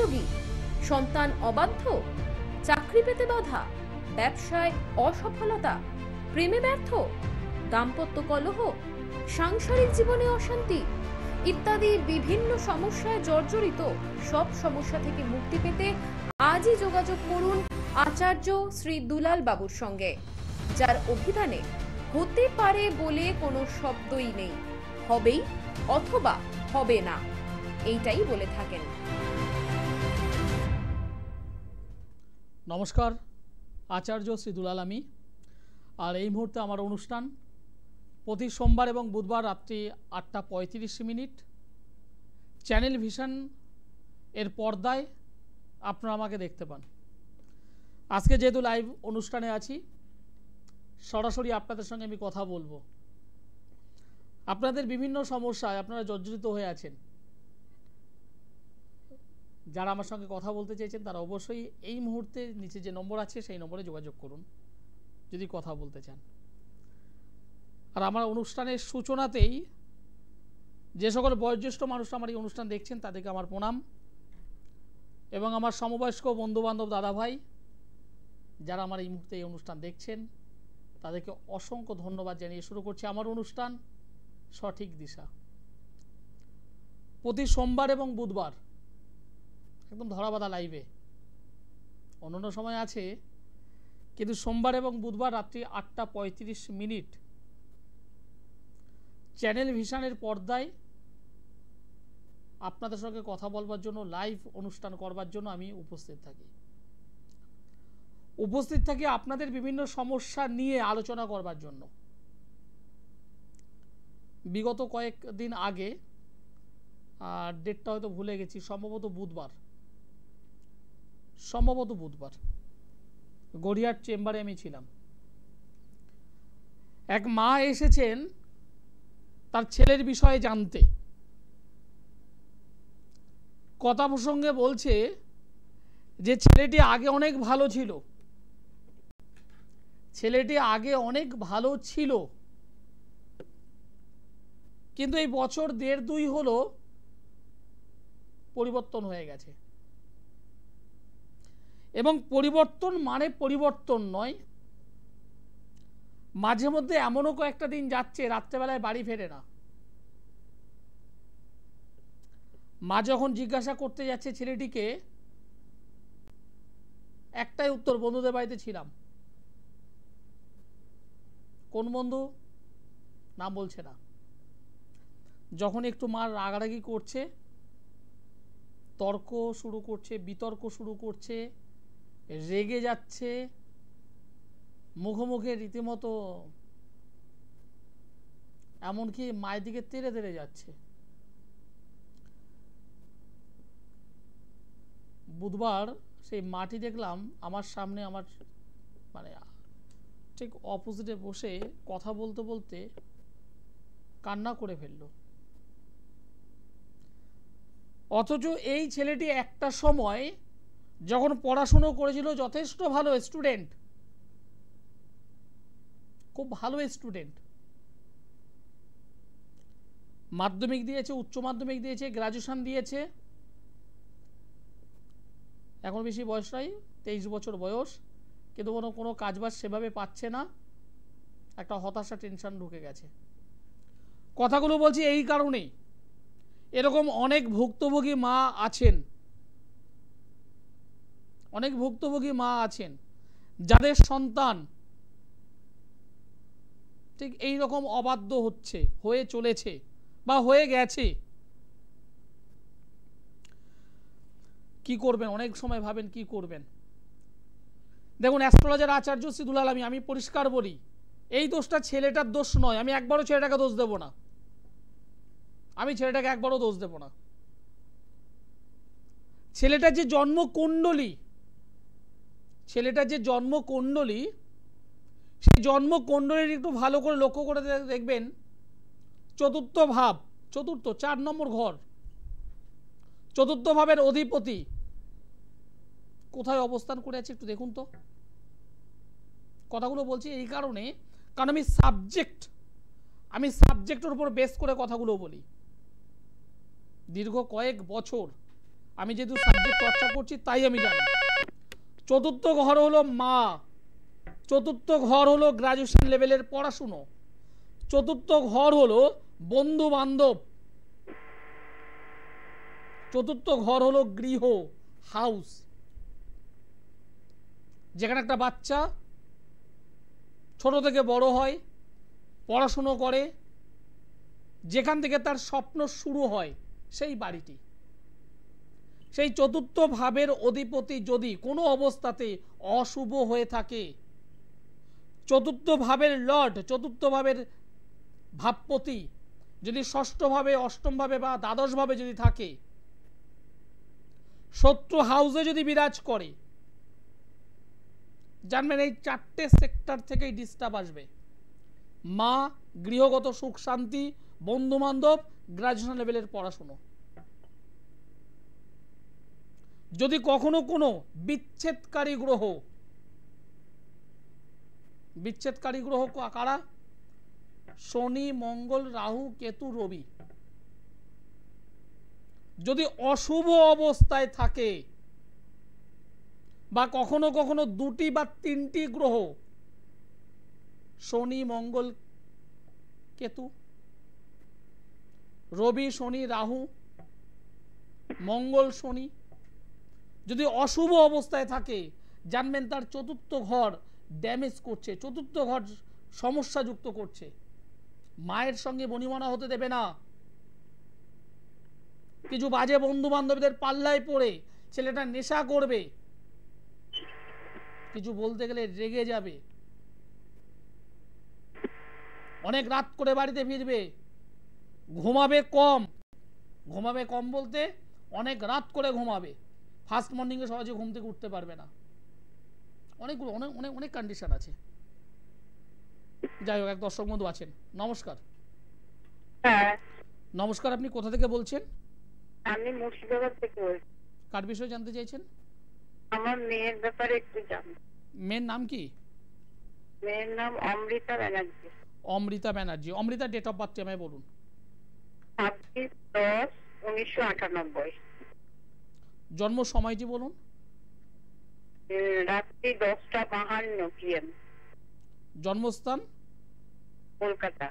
হৃদরোগী, সন্তান অবাধ্য, চাকরি পেতে বাধা, ব্যবসায় অসফলতা, প্রেমে ব্যর্থ, দাম্পত্য কলহ, সাংসারিক জীবনে অশান্তি ইত্যাদি বিভিন্ন সমস্যায় জর্জরিত। সব সমস্যা থেকে মুক্তি পেতে আজই যোগাযোগ করুন আচার্য শ্রী দুলাল বাবুর সঙ্গে, যার অভিধানে হতে পারে বলে কোনো শব্দই নেই, হবেই অথবা হবে না, এইটাই বলে থাকেন। নমস্কার, আচার্য শ্রী দুলাল আমি। আর এই মুহূর্তে আমার অনুষ্ঠান প্রতি সোমবার এবং বুধবার রাত্রি 8:35 চ্যানেল ভিশন এর পর্দায় আপনারা আমাকে দেখতে পান। আজকে যেহেতু লাইভ অনুষ্ঠানে আছি, সরাসরি আপনাদের সঙ্গে আমি কথা বলবো। আপনাদের বিভিন্ন সমস্যায় আপনারা জর্জরিত হয়ে আছেন, যারা আমার সঙ্গে কথা বলতে চাইছেন তারা অবশ্যই এই মুহূর্তে নিচে যে নম্বর আছে সেই নম্বরে যোগাযোগ করুন যদি কথা বলতে চান। আর আমার অনুষ্ঠানের সূচনাতেই যে সকল বয়োজ্যেষ্ঠ মানুষ আমার এই অনুষ্ঠান দেখছেন তাদেরকে আমার প্রণাম, এবং আমার সমবয়স্ক বন্ধুবান্ধব দাদা ভাই যারা আমার এই মুহূর্তে এই অনুষ্ঠান দেখছেন তাদেরকে অসংখ্য ধন্যবাদ জানিয়ে শুরু করছি আমার অনুষ্ঠান সঠিক দিশা। প্রতি সোমবার এবং বুধবার একদম ধরাবাঁধা লাইভে, অন্যান্য সময় আছে কিন্তু সোমবার এবং বুধবার রাত্রি 8:35 চ্যানেল ভিশনের পর্দায় আপনাদের সঙ্গে কথা বলবার জন্য, লাইভ অনুষ্ঠান করবার জন্য আমি উপস্থিত থাকি আপনাদের বিভিন্ন সমস্যা নিয়ে আলোচনা করবার জন্য। বিগত কয়েকদিন আগে, আর ডেটটা হয়তো ভুলে গেছি, সম্ভবত বুধবার গড়িয়ার চেম্বারে আমি ছিলাম। এক মা এসেছেন তার ছেলের বিষয়ে জানতে। কথা প্রসঙ্গে বলছে যে ছেলেটি আগে অনেক ভালো ছিল, কিন্তু এই বছর 1.5-2 হলো পরিবর্তন হয়ে গেছে। এবং পরিবর্তন মানে পরিবর্তন নয়, মাঝে মধ্যে এমনও কয়েকটা দিন যাচ্ছে রাত্রেবেলায় বাড়ি ফেরে না। মা যখন জিজ্ঞাসা করতে যাচ্ছে ছেলেটিকে, একটাই উত্তর, বন্ধুদের বাড়িতে ছিলাম। কোন বন্ধু নাম বলছে না। যখন একটু মার রাগারাগি করছে, তর্ক শুরু করছে, বিতর্ক শুরু করছে, রেগে যাচ্ছে, মুখোমুখি রীতিমতো এমনকি মায়ের দিকে তেড়ে তেড়ে যাচ্ছে। বুধবার সেই মাটি দেখলাম আমার সামনে, আমার মানে ঠিক অপোজিটে বসে কথা বলতে বলতে কান্না করে ফেলল। অথচ এই ছেলেটি একটা সময় যখন পড়াশুনো করেছিল, যথেষ্ট ভালো স্টুডেন্ট, খুব ভালো স্টুডেন্ট, মাধ্যমিক দিয়েছে, উচ্চ মাধ্যমিক দিয়েছে, গ্রাজুয়েশন দিয়েছে, এখন বেশি বয়স নাই, 23 বছর বয়স, কিন্তু কোনো কাজবাজ সেভাবে পাচ্ছে না, একটা হতাশা, টেনশন ঢুকে গেছে। কথাগুলো বলছি এই কারণেই, এরকম অনেক ভুক্তভোগী মা আছেন যাদের সন্তান ঠিক এই রকম অবাধ্য হয়ে চলেছে বা হয়ে গেছে। কি করবেন, অনেক সময় ভাবেন কি করবেন। দেখুন, অ্যাস্ট্রোলজার আচার্য শ্রী দুলাল আমি পরিষ্কার বলি, এই দোষটা ছেলেটার দোষ নয়। আমি একবারও ছেলেটাকে দোষ দেব না, ছেলেটার যে জন্মকুণ্ডলী, সেই জন্মকুণ্ডলীর একটু ভালো করে লক্ষ্য করে দেখবেন, চতুর্থ ভাব, 4 নম্বর ঘর, চতুর্থ ভাবের অধিপতি কোথায় অবস্থান করে আছে একটু দেখুন তো। কথাগুলো বলছি এই কারণে, কারণ আমি সাবজেক্টের উপর বেস করে কথাগুলো বলি। দীর্ঘ কয়েক বছর আমি যেহেতু সাবজেক্ট চর্চা করছি তাই আমি জানি। চতুর্থ ঘর হলো মা, চতুর্থ ঘর হলো গ্রাজুয়েশন লেভেলের পড়াশুনো, চতুর্থ ঘর হলো বন্ধু বান্ধব, চতুর্থ ঘর হলো গৃহ, হাউস, যেখানে একটা বাচ্চা ছোট থেকে বড় হয়, পড়াশুনো করে, যেখান থেকে তার স্বপ্ন শুরু হয়, সেই বাড়িটি। সেই চতুর্থ ভাবের অধিপতি যদি কোনো অবস্থাতে অশুভ হয়ে থাকে, চতুর্থ ভাবের লর্ড, চতুর্থ ভাবের ভাবপতি যদি ষষ্ঠ ভাবে, অষ্টম ভাবে বা দ্বাদশ ভাবে যদি থাকে, শত্রু হাউসে যদি বিরাজ করে, জানবেন এই চারটে সেক্টর থেকেই ডিস্টার্ব আসবে। মা, গৃহগত সুখ শান্তি, বন্ধু বান্ধব, গ্রাজুয়েশন লেভেলের পড়াশুনো। যদি কখনো কোনো বিচ্ছেদকারী গ্রহ, বিচ্ছেদকারী গ্রহ কারা? শনি, মঙ্গল, রাহু, কেতু, রবি, যদি অশুভ অবস্থায় থাকে, বা কখনো কখনো দুটি বা তিনটি গ্রহ, শনি, মঙ্গল, কেতু, রবি, শনি, রাহু, মঙ্গল, শনি, যদি অশুভ অবস্থায় থাকে, জানবেন তার চতুর্থ ঘর ড্যামেজ করছে, চতুর্থ ঘর সমস্যাযুক্ত করছে। মায়ের সঙ্গে বনিবনা হতে দেবে না। কিছু বাজে বন্ধু বান্ধবীদের পাল্লায় পড়ে ছেলেটা নেশা করবে, কিছু বলতে গেলে রেগে যাবে, অনেক রাত করে বাড়িতে ফিরবে, ঘুমাবে কম, ঘুমাবে কম বলতে অনেক রাত করে ঘুমাবে, ফার্স্ট মর্নিংয়ে সহজে ঘুম থেকে উঠতে পারবে না, অনেকগুলো অনেক অনেক অনেক কন্ডিশন আছে। যাই হোক, এক দর্শক বন্ধু আছেন। নমস্কার। নমস্কার, আপনি কোথা থেকে বলছেন? আমি মুর্শিদাবাদ থেকে বলছি। কার বিষয়ে জানতে চাইছেন? আমার মেয়ের ব্যাপারে একটু জানতে। মেয়ের নাম কি? মেয়ের নাম Amrita Banerjee. Amrita Banerjee. Amrita date of birth আমায় বলুন। 26/10/1998। জন্ম সময়টি বলুন। রাত্রি 10:52 PM। জন্মস্থান? কলকাতা।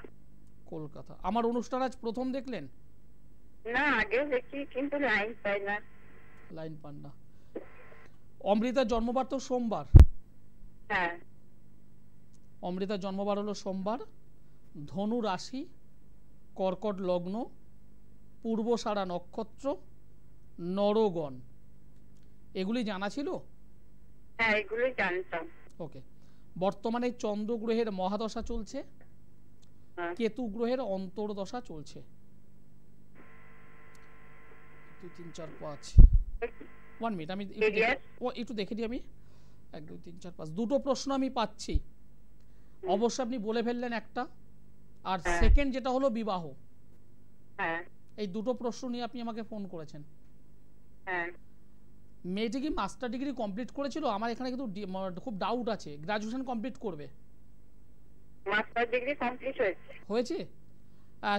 কলকাতা। আমার অনুষ্ঠান আজ প্রথম দেখলেন? না, আগেও দেখি, কিন্তু লাইন পাই না। লাইন পান না। অমৃতার জন্মবার তো সোমবার। হ্যাঁ। অমৃতার জন্মবার হলো সোমবার, ধনু রাশি, কর্কট লগ্ন, পূর্বসারা নক্ষত্র, নরগণ। এগুলি জানা ছিল? হ্যাঁ, এগুলো জানতাম। ওকে। বর্তমানে চন্দ্র গ্রহের মহাদশা চলছে, কেতু গ্রহের অন্তর্দশা চলছে। 2 3 4 5 1 মিনিট, আমি একটু দেখে দিই। আমি 1 2 3 4 5 দুটো প্রশ্ন আমি পাচ্ছি। অবশ্য আপনি বলে ফেললেন একটা, আর সেকেন্ড যেটা হলো বিবাহ। হ্যাঁ। এই দুটো প্রশ্ন নিয়ে আপনি আমাকে ফোন করেছেন। হ্যাঁ। মেয়েটি কি মাস্টার ডিগ্রি কমপ্লিট করেছিল? আমার এখানে কিন্তু খুব ডাউট আছে। গ্রাজুয়েশন কমপ্লিট করবে? মাস্টার ডিগ্রি কমপ্লিট হয়েছে। হয়েছে?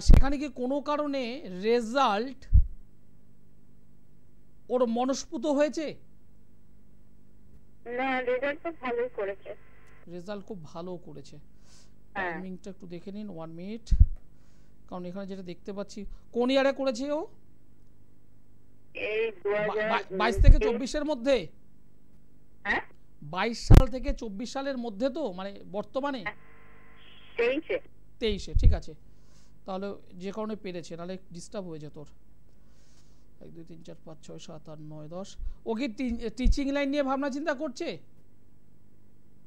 সেখানে কি কোনো কারণে রেজাল্ট ওর মনস্পুত হয়েছে? না, রেজাল্ট তো ভালোই করেছে। রেজাল্ট খুব ভালো করেছে। টাইমিংটা একটু দেখে নিন, 1 মিনিট। কারণ এখানে যেটা দেখতে পাচ্ছি, কোন ইয়ারে করেছে ও? এই 22 থেকে 24 এর মধ্যে। হ্যাঁ, 22 সাল থেকে 24 সালের মধ্যে তো, মানে বর্তমানে 23-এ। ঠিক আছে, তাহলে যে কারণে পেরেছে, নাহলে ডিস্টার্ব হয়ে যেত ওর। 1 2 3 4 5 6 7 8 9 10। ও কি টিচিং লাইন নিয়ে ভাবনা চিন্তা করছে?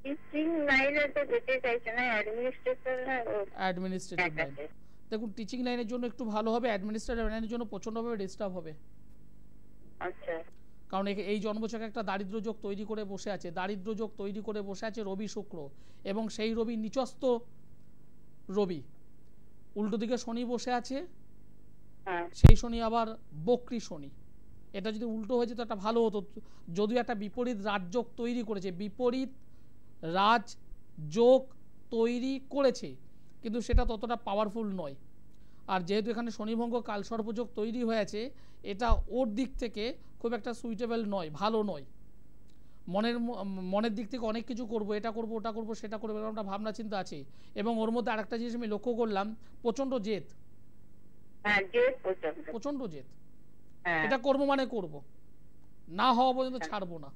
টিচিং লাইনে তো যেতে চাইছে না, অ্যাডমিনিস্ট্রেটর অ্যাডমিনিস্ট্রেটিভ লাইন। দেখুন, টিচিং লাইনের জন্য একটু ভালো হবে, অ্যাডমিনিস্ট্রেটিভ লাইনের জন্য প্রচন্ডভাবে ডিস্টার্ব হবে। আচ্ছা। কারণ এই জন্মছকে একটা দারিদ্র যোগ তৈরি করে বসে আছে, দারিদ্র যোগ তৈরি করে বসে আছে রবি শুক্র, এবং সেই রবি নিচস্থ রবি, উল্টো দিকে শনি বসে আছে, সেই শনি আবার বক্রী শনি। এটা যদি উল্টো হয়ে যেত একটা ভালো হতো, যদিও একটা বিপরীত রাজযোগ তৈরি করেছে, বিপরীত রাজযোগ তৈরি করেছে, কিন্তু সেটা ততটা পাওয়ারফুল নয়। আর যেহেতু এখানে শনিভঙ্গ কালসর্পযোগ তৈরি হয়েছে, এটা ওর দিক থেকে খুব একটা সুইটেবল নয়, ভালো নয়। মনের দিক থেকে অনেক কিছু করব, এটা করব, ওটা করব, সেটা করবো, এরকম একটা ভাবনা চিন্তা আছে। এবং ওর মধ্যে আরেকটা জিনিস আমি লক্ষ্য করলাম, প্রচণ্ড জেদ, প্রচণ্ড জেদ। এটা করবো মানে করব, না হওয়া পর্যন্ত ছাড়বো না,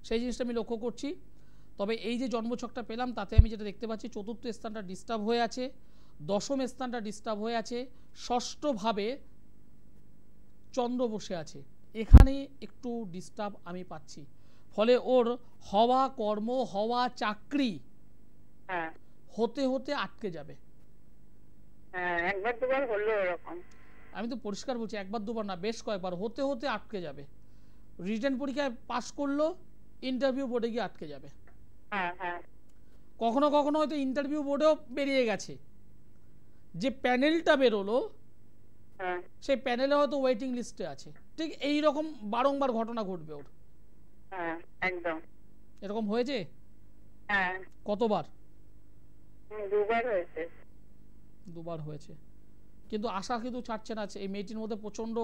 সেই জিনিসটা আমি লক্ষ্য করছি। তবে এই যে জন্মছকটা পেলাম তাতে আমি যেটা দেখতে পাচ্ছি, চতুর্থ স্থানটা ডিস্টার্ব হয়ে আছে, দশম স্থানটা ডিস্টার্ব হয়ে আছে, ষষ্ঠভাবে চন্দ্র বসে আছে, এখানে একটু ডিস্টার্ব আমি পাচ্ছি। ফলে ওর হওয়া কর্ম, হওয়া চাকরি হতে হতে আটকে যাবে। একবার দুবার হলো এরকম, আমি তো পরিষ্কার বলছি, একবার দুবার না, বেশ কয়েকবার হতে হতে আটকে যাবে। রিটেন পরীক্ষায় পাস করলো, ইন্টারভিউ বোর্ডে গিয়ে আটকে যাবে। কখনো কখনো হয়তো ইন্টারভিউ বোর্ডেও বেরিয়ে গেছে, যে প্যানেলটা বেরোলো সেই প্যানেলে হয়তো ওয়েটিং লিস্টে আছে। ঠিক এই রকম বারংবার ঘটনা ঘটবে ওর। একদম এরকম হয়েছে? কতবার? দুবার হয়েছে। দুবার হয়েছে, কিন্তু আশা কিন্তু ছাড়ছে না। এই মেয়েটির মধ্যে প্রচন্ড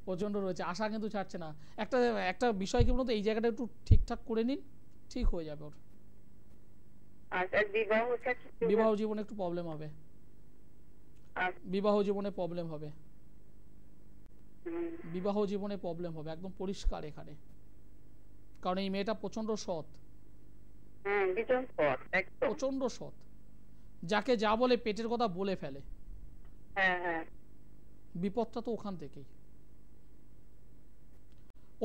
প্রচন্ড রয়েছে, আশা কিন্তু ছাড়ছে না। একটা একটা বিষয় কি বলতো, এই জায়গাটা একটু ঠিকঠাক করে নিন, ঠিক হয়ে যাবে ওর। বিবাহ জীবনে একটু প্রবলেম হবে, বিবাহ জীবনে প্রবলেম হবে, বিবাহ জীবনে প্রবলেম হবে, একদম পরিষ্কার এখানে। কারণ এই মেয়েটা প্রচন্ড সৎ, প্রচন্ড সৎ, যাকে যা বলে পেটের কথা বলে ফেলে। বিপদটা তো ওখান থেকেই।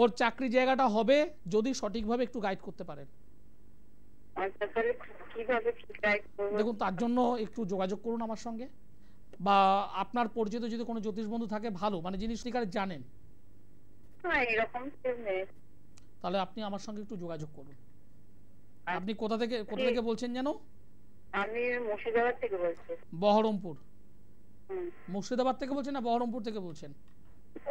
ওর চাকরি জায়গাটা হবে যদি সঠিকভাবে একটু গাইড করতে পারেন। দেখুন, তার জন্য একটু যোগাযোগ করুন আমার সঙ্গে, বা আপনার পরিচিত যদি কোনো জ্যোতিষ বন্ধু থাকে ভালো, মানে যিনি সত্যিকারে জানেন, তাহলে আপনি আমার সঙ্গে একটু যোগাযোগ করুন। আপনি কোথা থেকে বলছেন যেন? আমি মুর্শিদাবাদ থেকে বলছি। বহরমপুর? মুর্শিদাবাদ থেকে বলছেন না বহরমপুর থেকে বলছেন?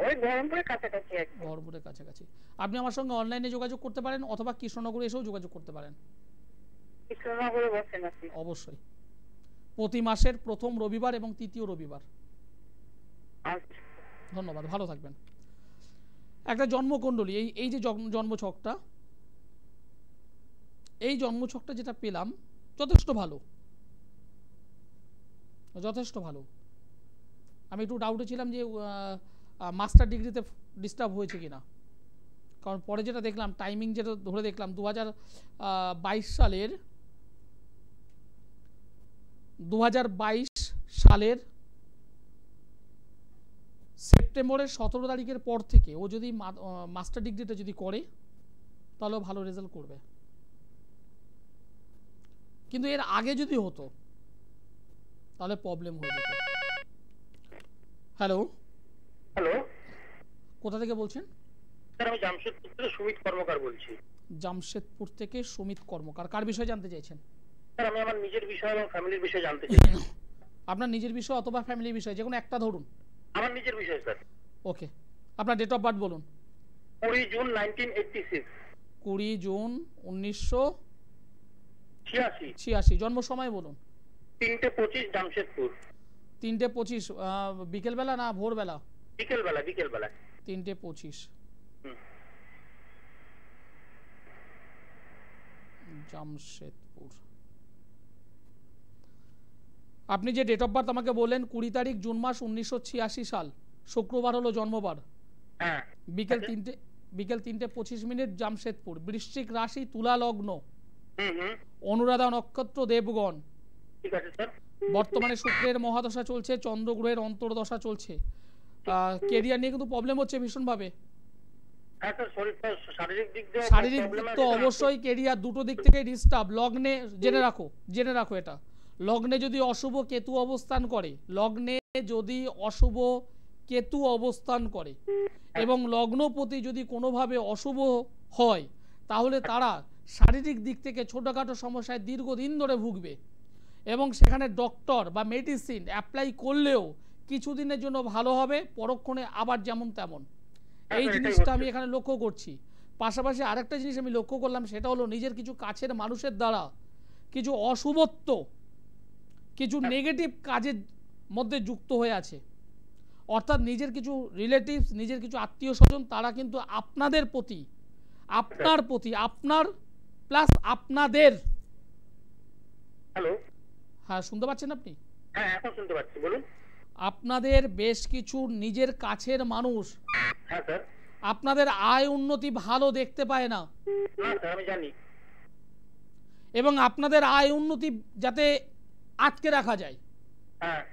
ওই বহরমপুরের কাছাকাছি আছে। বহরমপুরের কাছাকাছি। আপনি আমার সঙ্গে অনলাইনে যোগাযোগ করতে পারেন, অথবা কৃষ্ণনগরে এসেও যোগাযোগ করতে পারেন। কৃষ্ণনগরে বসেন আপনি? অবশ্যই, প্রতি মাসের প্রথম রবিবার এবং তৃতীয় রবিবার। ধন্যবাদ, ভালো থাকবেন। একটা জন্মকুণ্ডলী, এই যে জন্মছকটা, এই জন্মছকটা যেটা পেলাম যথেষ্ট ভালো, যথেষ্ট ভালো। আমি একটু ডাউটে ছিলাম যে মাস্টার ডিগ্রিতে ডিস্টার্ব হয়েছে কিনা, কারণ পরে যেটা দেখলাম, টাইমিং যেটা ধরে দেখলাম, 2022 সালের সেপ্টেম্বরের 17 তারিখের পর থেকে ও যদি মাস্টার ডিগ্রিটা যদি করে তাহলে ভালো রেজাল্ট করবে। কিন্তু এর আগে যদি হতো তাহলে প্রবলেম হয়ে যেত। হ্যালো, কোথা থেকে বলছেন? স্যার, আমি জামশেদপুর থেকে সুমিত কর্মকার বলছি। জামশেদপুর থেকে সুমিত কর্মকার, কার বিষয়ে জানতে চাইছেন? স্যার, আমি আমার নিজের বিষয় এবং ফ্যামিলির বিষয়ে জানতে চাই। আপনার নিজের বিষয় অথবা ফ্যামিলির বিষয়, যে কোনো একটা ধরুন। আমার নিজের বিষয় স্যার। ওকে, আপনার ডেট অফ বার্থ বলুন। 20 জুন 1986। 20 জুন 1986। জন্ম সময় বলুন। 3:25 জামশেদপুর। 3:25 বিকেলবেলা না ভোরবেলা? বিকেলবেলা। 3:25 জামশেদপুর। আপনি যে ডেট অফ বার্থ আমাকে বললেন 20 তারিখ জুন মাস 1986 সাল, শুক্রবার হলো জন্মবার। বিকেল 3:25 জামশেদপুর। বৃশ্চিক রাশি, তুলা লগ্ন, অনুরাধা নক্ষত্র, দেবগণ। ঠিক আছে স্যার। বর্তমানে শুক্রের মহাদশা চলছে, চন্দ্রগ্রহের অন্তর্দশা চলছে। ক্যারিয়ার নিয়ে কিন্তু প্রবলেম হচ্ছে ভীষণভাবে। শারীরিক দিক তো অবশ্যই, ক্যারিয়ার দুটো দিক থেকে ডিস্টার্ব। লগ্নে জেনে রাখো এটা, লগ্নে যদি অশুভ কেতু অবস্থান করে, লগ্নে যদি অশুভ কেতু অবস্থান করে এবং লগ্নপতি যদি কোনোভাবে অশুভ হয়, তাহলে তারা শারীরিক দিক থেকে ছোটোখাটো সমস্যায় দীর্ঘদিন ধরে ভুগবে, এবং সেখানে ডক্টর বা মেডিসিন অ্যাপ্লাই করলেও কিছুদিনের জন্য ভালো হবে, পরক্ষণে আবার যেমন তেমন। এই জিনিসটা আমি এখানে লক্ষ্য করছি। পাশাপাশি আরেকটা জিনিস আমি লক্ষ্য করলাম, সেটা হলো নিজের কিছু কাছের মানুষের দ্বারা কিছু অশুভত্ব, কিছু নেগেটিভ কাজের মধ্যে যুক্ত হয়ে আছে। অর্থাৎ নিজের কিছু রিলেটিভস, নিজের কিছু আত্মীয় স্বজন তারা কিন্তু আপনাদের প্রতি, আপনার প্লাস আপনাদের, হ্যালো, হ্যাঁ শুনতে পাচ্ছেন আপনি? হ্যাঁ এখন শুনতে পাচ্ছি, বলুন। আপনাদের বেশ কিছু নিজের কাছের মানুষ হ্যাঁ স্যার। আপনাদের আয় উন্নতি ভালো দেখতে পায় না, না স্যার আমি জানি। এবং আপনাদের আয় উন্নতি যাতে আটকে রাখা যায়, হ্যাঁ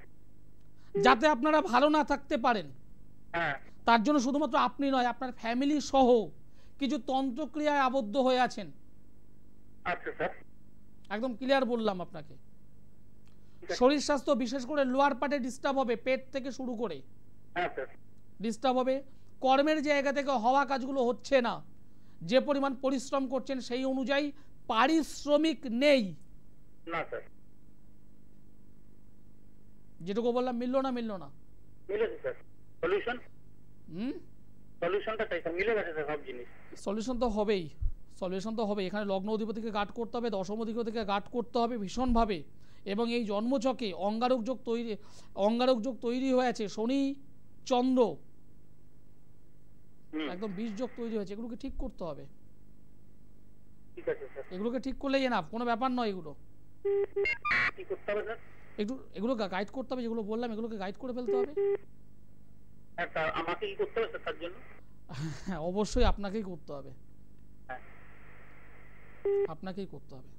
যাতে আপনারা ভালো না থাকতে পারেন, হ্যাঁ তার জন্য শুধুমাত্র আপনি নয়, আপনার ফ্যামিলি সহ কিছু তন্ত্রক্রিয়ায় আবদ্ধ হয়ে আছেন। আচ্ছা স্যার। একদম ক্লিয়ার বললাম আপনাকে। শরীর স্বাস্থ্য বিশেষ করে লোয়ার পার্টে ডিস্টার্ব হবে, পেট থেকে শুরু করে হ্যাঁ স্যার। ডিস্টার্ব হবে। কর্মের জায়গা থেকে হওয়া কাজগুলো হচ্ছে না, যে পরিমাণ পরিশ্রম করছেন সেই অনুযায়ী পারিশ্রমিক নেই। না স্যার। যেটুকু বললাম মিললো না? মিলেছে স্যার। সলিউশন? সলিউশনটা চাই স্যার, মিলে গেছে স্যার সব জিনিস। সলিউশন তো হবেই, এখানে লগ্ন অধিপতিকে গার্ড করতে হবে, দশম অধিপতিকে গার্ড করতে হবে ভীষণভাবে। এবং এই জন্মছকে অঙ্গারক যোগ তৈরি হয়েছে, শনি চন্দ্র একদম 20 যোগ তৈরি হয়েছে, এগুলোকে ঠিক করতে হবে। ঠিক আছে স্যার। এগুলোকে ঠিক করলেই এনাফ, কোনো ব্যাপার নয়। এগুলো কি করতে হবে স্যার? এগুলো গাইড করতে হবে, যেগুলো বললাম এগুলোকে গাইড করে ফেলতে হবে। হ্যাঁ স্যার, আমাকে কি করতে হবে স্যার তার জন্য? হ্যাঁ অবশ্যই আপনাকেই করতে হবে, হ্যাঁ আপনাকেই করতে হবে।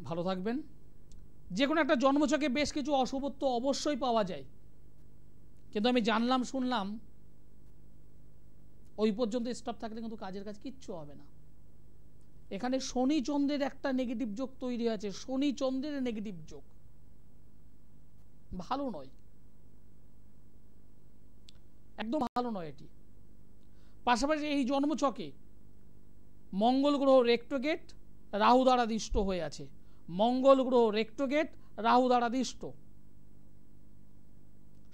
ভালো থাকবেন। যে কোনো একটা জন্মছকে বেশ কিছু অশুভত্ব অবশ্যই পাওয়া যায়, কিন্তু আমি জানলাম শুনলাম ওই পর্যন্ত স্টপ থাকলে কিন্তু কাজের কাজ কিচ্ছু হবে না। এখানে শনি চন্দ্রের একটা নেগেটিভ যোগ তৈরি আছে, শনি চন্দ্রের নেগেটিভ যোগ ভালো নয়, একদম ভালো নয় এটি। পাশাপাশি এই জন্মছকে মঙ্গল গ্রহ রেক্টোগেট রাহু দ্বারা দিষ্ট হয়ে আছে, মঙ্গল গ্রহ রেক্টোগেট রাহু দ্বারা দিষ্ট।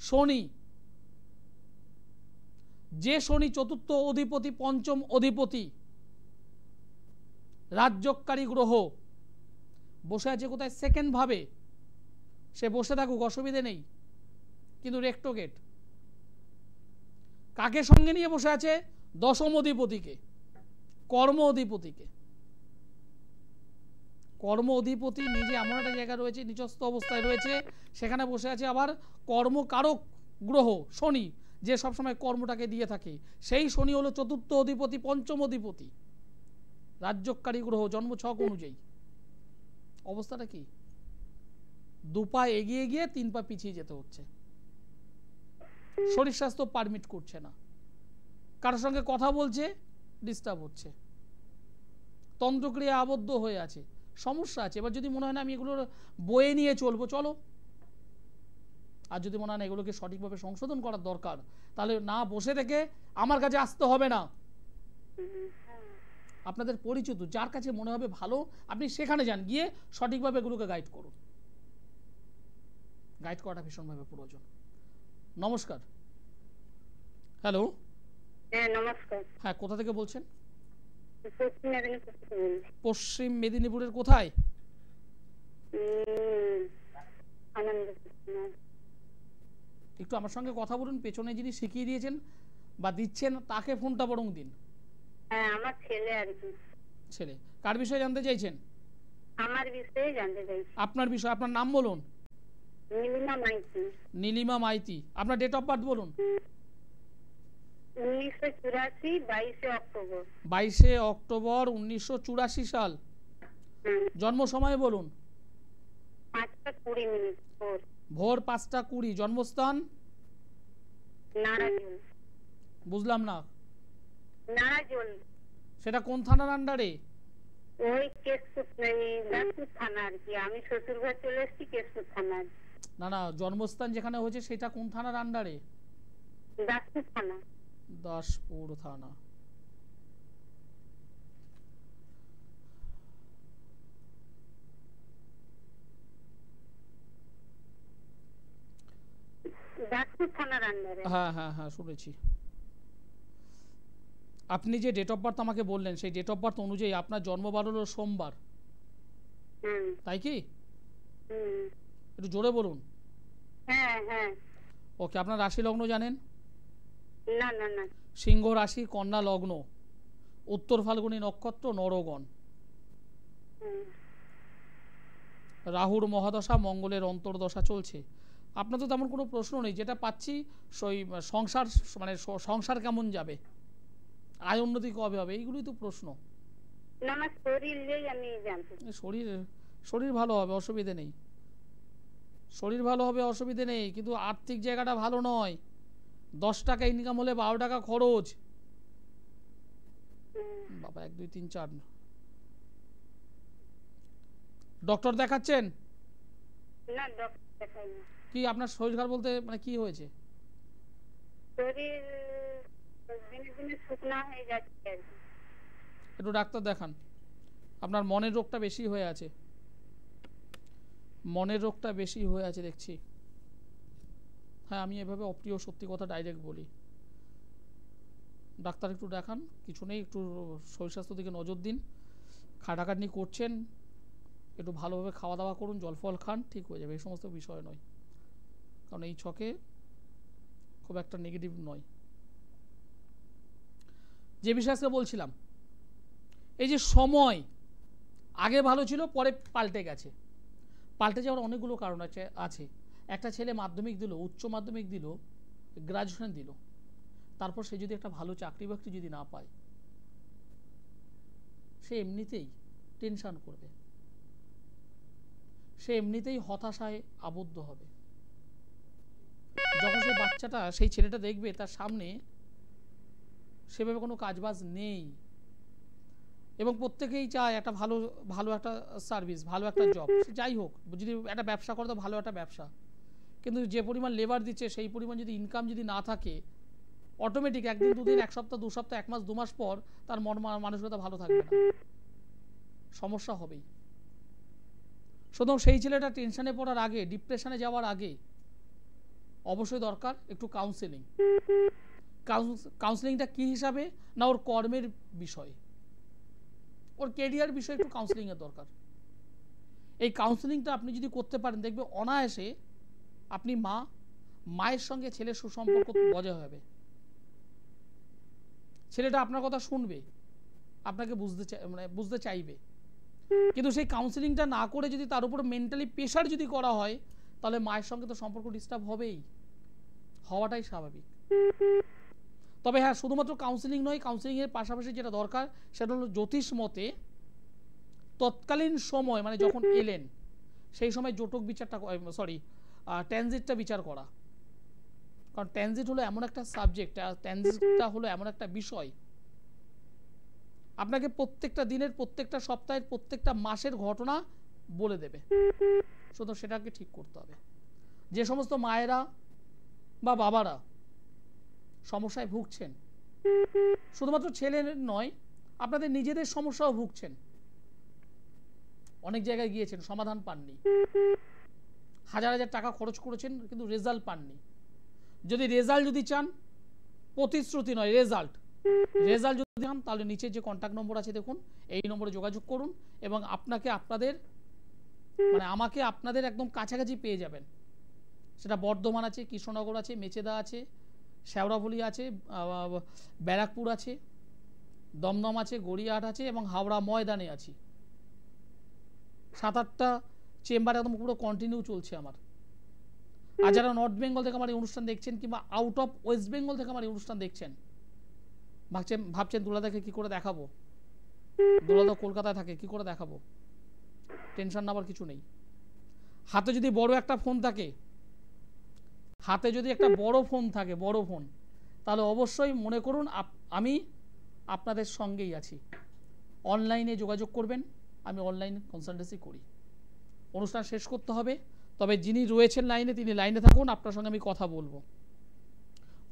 শনি, যে শনি চতুর্থ অধিপতি, পঞ্চম অধিপতি, রাজ্যকারী গ্রহ, বসে আছে কোথায়? সেকেন্ড ভাবে। সে বসে থাকুক, অসুবিধে নেই, কিন্তু রেক্টোগেট কাকে সঙ্গে নিয়ে বসে আছে? দশম অধিপতিকে, কর্ম অধিপতিকে। কর্ম অধিপতি নিজে এমন একটা জায়গা রয়েছে, নিচস্থ অবস্থায় রয়েছে, সেখানে বসে আছে আবার কর্মকারক গ্রহ শনি, যে সবসময় কর্মটাকে দিয়ে থাকে। সেই শনি হলো চতুর্থ অধিপতি, পঞ্চম অধিপতি, রাজ্যকারী গ্রহ জন্মছক অনুযায়ী। অবস্থাটা কি? 2 পা এগিয়ে গিয়ে 3 পা পিছিয়ে যেতে হচ্ছে। শরীর স্বাস্থ্য পারমিট করছে না, কারোর সঙ্গে কথা বলছে ডিস্টার্ব হচ্ছে, তন্ত্রক্রিয়া আবদ্ধ হয়ে আছে, সমস্যা আছে। এবার যদি মনে হয় না আমি এগুলোর বয়ে নিয়ে চলবো, চলো। আর যদি মনে হয় না এগুলোকে সঠিকভাবে সংশোধন করার দরকার, তাহলে না বসে থেকে আমার কাছে আসতে হবে না। আপনাদের পরিচিত যার কাছে মনে হবে ভালো, আপনি সেখানে যান, গিয়ে সঠিকভাবে এগুলোকে গাইড করুন। গাইড করাটা ভীষণভাবে প্রয়োজন। নমস্কার। হ্যালো। হ্যাঁ নমস্কার। হ্যাঁ, কোথা থেকে বলছেন? পশ্চিম মেদিনীপুর থেকে বলছি। পশ্চিম মেদিনীপুরের কোথায়? আনন্দপুর। একটু আমার সঙ্গে কথা বলুন, পেছনে যিনি শিখিয়ে দিয়েছেন বা দিচ্ছেন তাকে ফোনটা বরং দিন। হ্যাঁ আমার ছেলে আর কি। ছেলে, কার বিষয়ে জানতে চাইছেন? আমার বিষয়ে জানতে চাইছি। আপনার বিষয়, আপনার নাম বলুন। নীলিমা মাইতি। নীলিমা মাইতি। আপনার ডেট অফ বার্থ বলুন। 1984 22 অক্টোবর। 22 অক্টোবর 1984 সাল। জন্ম সময় বলুন। 5:20 ভোর 5:20। জন্মস্থান? নারাজল। বুঝলাম না। নারাজল। সেটা কোন থানার আন্ডারে? ওই কেশপুর দাসপুর থানা আর কি। আমি শ্বশুরবাড়ি চলে এসেছি কেশপুর থানার। না না, জন্মস্থান যেখানে হয়েছে সেটা কোন থানার আন্ডারে? দাসপুর থানা। দাসপুর থানা। দাসপুর থানার আন্ডারে। হ্যাঁ হ্যাঁ হ্যাঁ, শুনেছি। আপনি যে ডেট অফ বার্থ আমাকে বললেন সেই ডেট অফ বার্থ অনুযায়ী আপনার জন্মবার হলো সোমবার। তাই কি? হুম। একটু জোরে বলুন। হ্যাঁ হ্যাঁ। ওকে, আপনার রাশি লগ্ন জানেন? না না না। সিংহ রাশি, কন্যা লগ্ন, উত্তর ফাল্গুনী নক্ষত্র, নরগণ। রাহুর মহাদশা, মঙ্গলের অন্তর্দশা চলছে। আপনার তো তেমন কোনো প্রশ্ন নেই, যেটা পাচ্ছি সেই সংসার, মানে সংসার কেমন যাবে, আয় উন্নতি কবে হবে, এইগুলোই তো প্রশ্ন। না আমার শরীর নেই, আমি জানতে চাই। শরীর ভালো হবে, অসুবিধে নেই, শরীর ভালো হবে, অসুবিধে নেই, কিন্তু আর্থিক জায়গাটা ভালো নয়। 10 টাকা ইনকাম হলে 12 টাকা খরচ। বাবা 1 2 3 4। ডক্টর দেখাচ্ছেন? না ডক্টর দেখাইনি। কি আপনার শরীর খারাপ বলতে মানে কি হয়েছে? শরীর দিনে দিনে শুকনা হয়ে যাচ্ছে। একটু ডাক্তার দেখান। আপনার মনের রোগটা বেশি হয়ে আছে, মনের রোগটা বেশি হয়ে আছে দেখছি। হ্যাঁ, আমি এভাবে অপ্রিয় সত্যি কথা ডাইরেক্ট বলি। ডাক্তার একটু দেখান, কিছু নেই, একটু শরীর স্বাস্থ্য দিকে নজর দিন। খাটাখাটনি করছেন, একটু ভালোভাবে খাওয়া দাওয়া করুন, জল ফল খান, ঠিক হয়ে যাবে। এই সমস্ত বিষয় নয়, কারণ এই ছকে খুব একটা নেগেটিভ নয়। যে বিষয়ে আজকে বলছিলাম, এই যে সময় আগে ভালো ছিল, পরে পাল্টে গেছে। পাল্টে যাওয়ার অনেকগুলো কারণ আছে। একটা ছেলে মাধ্যমিক দিল, উচ্চ মাধ্যমিক দিল, গ্রাজুয়েশন দিল, তারপর সে যদি একটা ভালো চাকরি বাকরি যদি না পায়, সে এমনিতেই টেনশন করবে, সে এমনিতেই হতাশায় আবদ্ধ হবে। যখন সেই বাচ্চাটা, সেই ছেলেটা দেখবে তার সামনে সেভাবে কোনো কাজবাজ নেই, এবং প্রত্যেকেই চায় একটা ভালো একটা সার্ভিস, ভালো একটা জব, যাই হোক, যদি একটা ব্যবসা করে তো ভালো একটা ব্যবসা, কিন্তু যে পরিমাণ লেবার দিচ্ছে সেই পরিমাণ যদি ইনকাম যদি না থাকে, অটোমেটিক একদিন দুদিন, এক সপ্তাহ, 2 সপ্তাহ, 1 মাস, 2 মাস পর তার মন মানসিকতা ভালো থাকবে না, সমস্যা হবেই। সুতরাং সেই ছেলেটা টেনশনে পড়ার আগে, ডিপ্রেশনে যাওয়ার আগে অবশ্যই দরকার একটু কাউন্সেলিং। কাউন্সেলিংটা কি হিসাবে না, ওর কর্মের বিষয়, ওর কেরিয়ার বিষয়ে একটু কাউন্সেলিংয়ের দরকার। এই কাউন্সেলিংটা আপনি যদি করতে পারেন, দেখবে অনায়াসে আপনি মায়ের সঙ্গে ছেলের সুসম্পর্ক বজায় হবে। ছেলেটা আপনার কথা শুনবে, আপনাকে বুঝতে চাইবে, কিন্তু সেই কাউন্সেলিংটা না করে যদি তার উপর মেন্টালি প্রেশার যদি করা হয়, তাহলে মায়ের সঙ্গে তো সম্পর্ক ডিস্টার্ব হবেই, হওয়াটাই স্বাভাবিক। তবে হ্যাঁ, শুধুমাত্র কাউন্সেলিং নয়, কাউন্সেলিংয়ের পাশাপাশি যেটা দরকার সেটা হলো জ্যোতিষ মতে তৎকালীন সময়, মানে যখন এলেন সেই সময় জোটক বিচারটা, ট্রানজিটটা বিচার করা। কারণ ট্রানজিট হলো এমন একটা সাবজেক্ট, ট্রানজিটটা হলো এমন একটা বিষয়, আপনাকে প্রত্যেকটা দিনের, প্রত্যেকটা সপ্তাহের, প্রত্যেকটা মাসের ঘটনা বলে দেবে। শুধু সেটাকে ঠিক করতে হবে। যে সমস্ত মায়েরা বা বাবারা সমস্যায় ভুগছেন, শুধুমাত্র ছেলে নয়, আপনাদের নিজেদের সমস্যাও ভুগছেন, অনেক জায়গায় গিয়েছেন, সমাধান পাননি, হাজার হাজার টাকা খরচ করেছেন, কিন্তু রেজাল্ট পাননি। যদি রেজাল্ট যদি চান, প্রতিশ্রুতি নয়, রেজাল্ট যদি চান, তাহলে নিচে যে কন্ট্যাক্ট নম্বর আছে দেখুন, এই নম্বরে যোগাযোগ করুন, এবং আমাকে আপনাদের একদম কাছাকাছি পেয়ে যাবেন। সেটা বর্ধমান আছে, কৃষ্ণনগর আছে, মেচেদা আছে, শেওড়াফুলি আছে, ব্যারাকপুর আছে, দমদম আছে, গড়িয়াহাট আছে, এবং হাওড়া ময়দানে আছি। 7-8টা চেম্বার একদম পুরো কন্টিনিউ চলছে আমার। আর যারা নর্থ বেঙ্গল থেকে আমার এই অনুষ্ঠান দেখছেন, কিংবা আউট অফ ওয়েস্ট বেঙ্গল থেকে আমার এই অনুষ্ঠান দেখছেন, ভাবছেন দুলাদাকে কি করে দেখাবো, দুলাদা কলকাতায় থাকে, কি করে দেখাবো, টেনশন নেওয়ার কিছু নেই। হাতে যদি বড় একটা ফোন থাকে, বড় ফোন, তাহলে অবশ্যই মনে করুন আমি আপনাদের সঙ্গেই আছি। অনলাইনে যোগাযোগ করবেন, আমি অনলাইন কনসালটেন্সি করি। অনুষ্ঠান শেষ করতে হবে, তবে যিনি রয়েছেন লাইনে তিনি লাইনে থাকুন, আপনার সঙ্গে আমি কথা বলবো।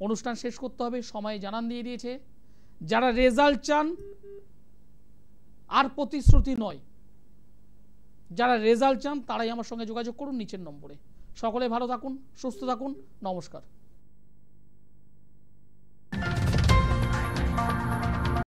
অনুষ্ঠান শেষ করতে হবে, সময় জানান দিয়ে দিয়েছে। যারা রেজাল্ট চান, আর প্রতিশ্রুতি নয়, যারা রেজাল্ট চান তারাই আমার সঙ্গে যোগাযোগ করুন নিচের নম্বরে। সকলে ভালো থাকুন, সুস্থ থাকুন, নমস্কার।